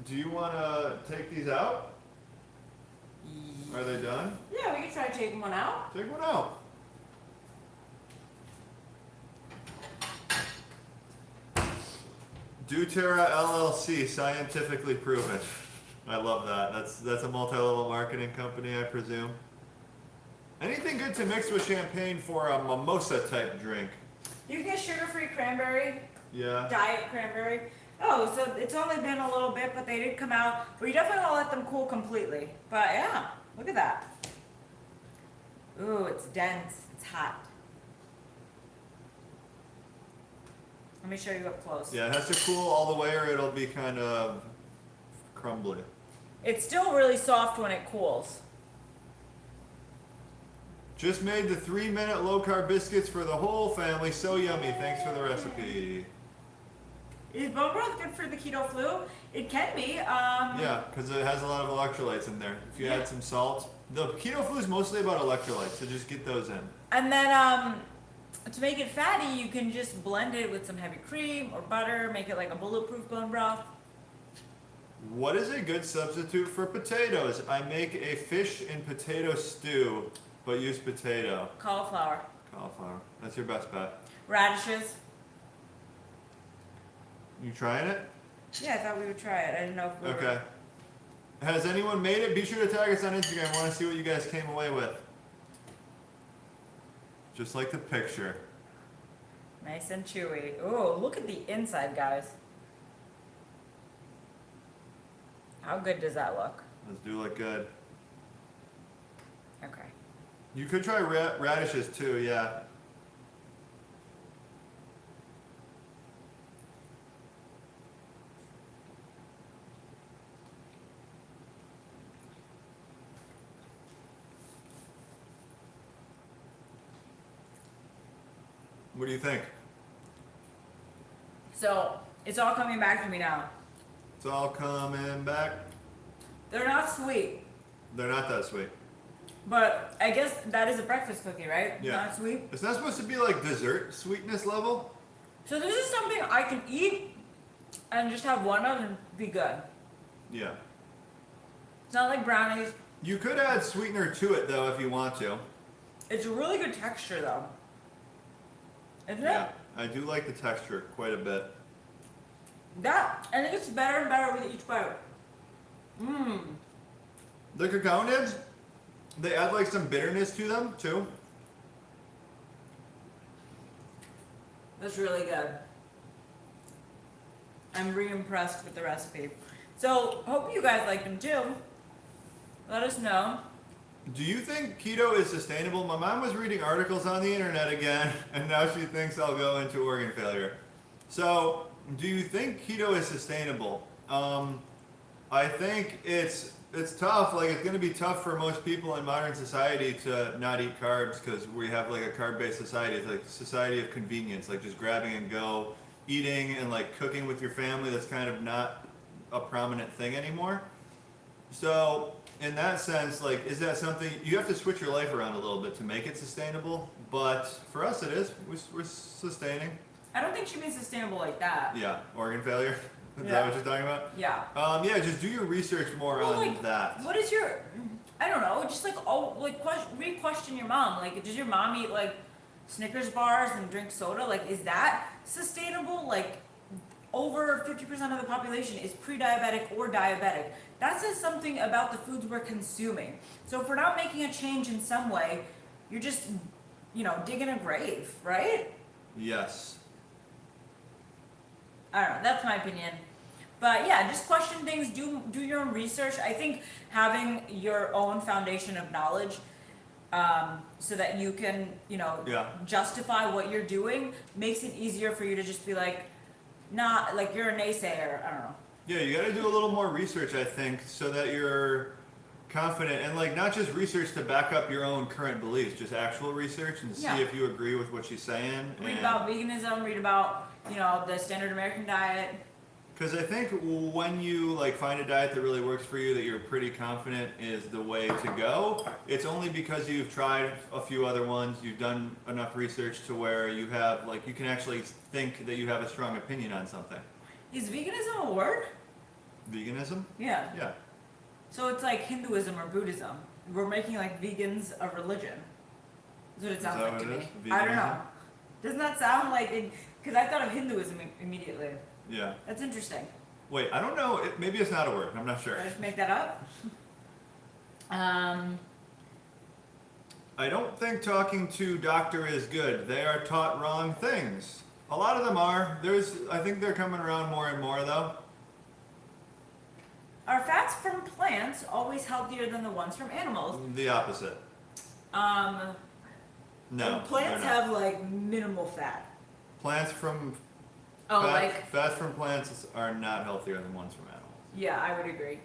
Do you want to take these out? Are they done? Yeah, we can try taking one out. Take one out. doTERRA LLC, scientifically proven. I love that. That's a multi-level marketing company, I presume. Anything good to mix with champagne for a mimosa type drink? You can get sugar-free cranberry, Yeah. diet cranberry. Oh, so it's only been a little bit, but they did come out. But you definitely want to let them cool completely. But yeah, look at that. Ooh, it's dense. It's hot. Let me show you up close. Yeah, it has to cool all the way or it'll be kind of crumbly. It's still really soft when it cools. Just made the 3-minute low-carb biscuits for the whole family. So yummy. Thanks for the recipe. Is bone broth good for the keto flu? It can be. Yeah, because it has a lot of electrolytes in there. If you add some salt. The keto flu is mostly about electrolytes, so just get those in. And then to make it fatty, you can just blend it with some heavy cream or butter, make it like a bulletproof bone broth. What is a good substitute for potatoes? I make a fish and potato stew, but use potato. Cauliflower. Cauliflower. That's your best bet. Radishes. You trying it? Yeah, I thought we would try it. I didn't know if we Okay. Has anyone made it? Be sure to tag us on Instagram. I want to see what you guys came away with. Just like the picture. Nice and chewy. Ooh, look at the inside, guys. How good does that look? Those do look good. Okay. You could try radishes too, yeah. What do you think? So it's all coming back to me now. It's all coming back. They're not sweet, They're not that sweet. but I guess that is a breakfast cookie, right? Yeah. Not sweet. It's not supposed to be like dessert sweetness level. So this is something I can eat and just have one of and be good. Yeah. It's not like brownies. You could add sweetener to it though if you want to. It's a really good texture though. Isn't Yeah. it? I do like the texture quite a bit. That, and it gets better and better with each bite. Mmm. The cacao nibs, they add like some bitterness to them too. That's really good. I'm re-impressed with the recipe. So, hope you guys like them too. Let us know. Do you think keto is sustainable? My mom was reading articles on the internet again, and now she thinks I'll go into organ failure. So, do you think keto is sustainable? I think it's tough. Like, it's going to be tough for most people in modern society to not eat carbs because we have like a carb-based society. It's like a society of convenience, like just grabbing and go, eating and like cooking with your family. That's kind of not a prominent thing anymore. So, in that sense, like, is that something you have to switch your life around a little bit to make it sustainable? But for us, it is. We're sustaining. I don't think she means sustainable like that. Yeah, organ failure. Is that Yeah. what you're talking about? Yeah. Yeah, just do your research more Well, on like, that. what is your, I don't know, just like, oh, like, re-question your mom. Like, does your mom eat, like, Snickers bars and drink soda? Like, is that sustainable? Like, over 50% of the population is pre-diabetic or diabetic. That says something about the foods we're consuming. So if we're not making a change in some way, you're just, digging a grave, right? Yes. I don't know, that's my opinion. But yeah, just question things, do your own research. I think having your own foundation of knowledge, so that you can, Yeah. justify what you're doing, makes it easier for you to just be like, nah, like you're a naysayer, I don't know. Yeah, you got to do a little more research, I think, so that you're confident and like not just research to back up your own current beliefs, just actual research and see Yeah. if you agree with what she's saying. Read about veganism, read about, the standard American diet. Because I think when you like find a diet that really works for you, that you're pretty confident is the way to go, it's only because you've tried a few other ones, you've done enough research to where you have like you can actually think that you have a strong opinion on something. Is veganism a word? Veganism? Yeah. Yeah. So it's like Hinduism or Buddhism. We're making like vegans a religion. That's what it sounds that like to what it me. is? I don't know. Veganism? Doesn't that sound like it? Because I thought of Hinduism immediately. Yeah. That's interesting. Wait, I don't know. Maybe it's not a word. I'm not sure. Did I just make that up? I don't think talking to doctor is good. They are taught wrong things. A lot of them are. I think they're coming around more and more though. Are fats from plants always healthier than the ones from animals? The opposite. No. No. Plants they're not. have like minimal fat. Plants from Oh, like fats from plants are not healthier than ones from animals. yeah, I would agree.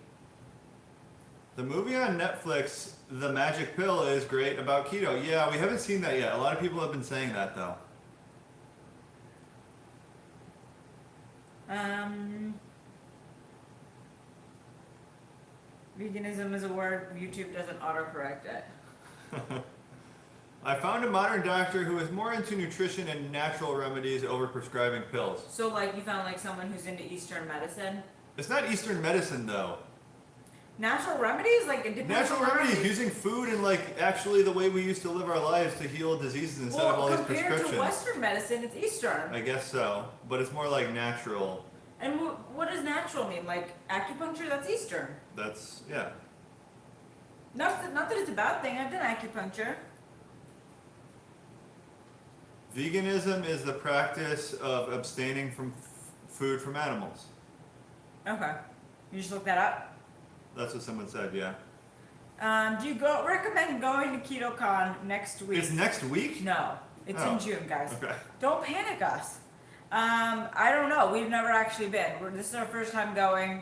The movie on Netflix, The Magic Pill, is great about keto. Yeah, we haven't seen that yet. A lot of people have been saying that though. Veganism is a word. YouTube doesn't autocorrect it. I found a modern doctor who is more into nutrition and natural remedies over prescribing pills. So like you found like someone who's into Eastern medicine. It's not Eastern medicine though. Natural remedies, like it depends. Natural on remedies, using food and like actually the way we used to live our lives to heal diseases instead of all these compared prescriptions. to Western medicine, it's Eastern. I guess so, but it's more like natural. And what does natural mean? Like acupuncture, that's Eastern. That's yeah. Not that it's a bad thing. I've done acupuncture. Veganism is the practice of abstaining from food from animals. Okay, you just look that up. That's what someone said. Yeah. Do you recommend going to KetoCon next week? It's next week. No, it's Oh, in June, guys. Okay. Don't panic us. I don't know. We've never actually been. This is our first time going.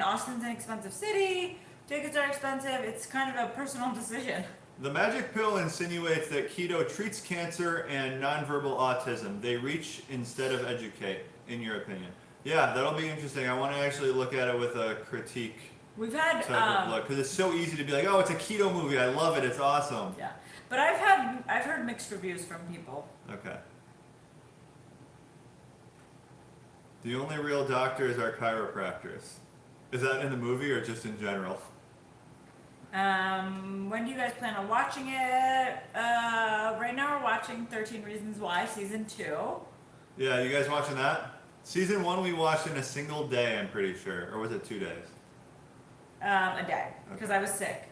Austin's an expensive city. Tickets are expensive. It's kind of a personal decision. The magic pill insinuates that keto treats cancer and nonverbal autism. They reach instead of educate, in your opinion. Yeah, that'll be interesting. I want to actually look at it with a critique We've had type of look, because it's so easy to be like, oh, it's a keto movie. I love it. It's awesome. yeah, but I've heard mixed reviews from people. Okay. The only real doctors are chiropractors. Is that in the movie or just in general? When do you guys plan on watching it? Right now we're watching 13 Reasons Why season 2. Yeah, you guys watching that? Season 1 we watched in a single day, I'm pretty sure. Or was it 2 days? A day, because I was sick.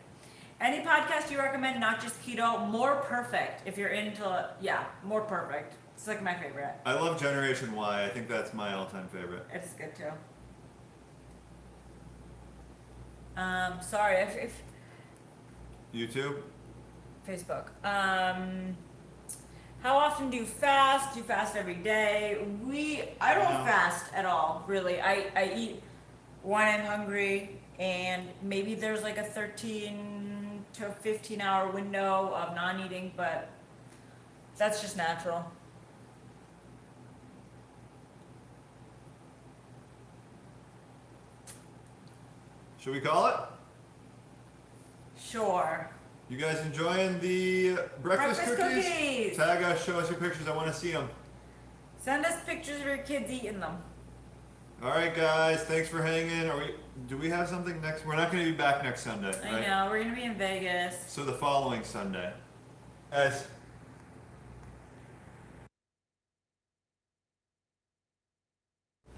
Any podcast you recommend, not just keto? More Perfect, if you're into, yeah, More Perfect. It's like my favorite. I love Generation Y. I think that's my all-time favorite. It's good too. Sorry, if YouTube? Facebook. How often do you fast? Do you fast every day? I don't No. fast at all, really. I eat when I'm hungry, and maybe there's like a 13 to 15 hour window of non-eating, but that's just natural. Should we call it? Sure. You guys enjoying the breakfast Cookies! Tag us, show us your pictures. I want to see them. Send us pictures of your kids eating them. All right, guys. Thanks for hanging. Do we have something next? We're not going to be back next Sunday, right? I know, we're gonna be in Vegas. So the following Sunday. Guys,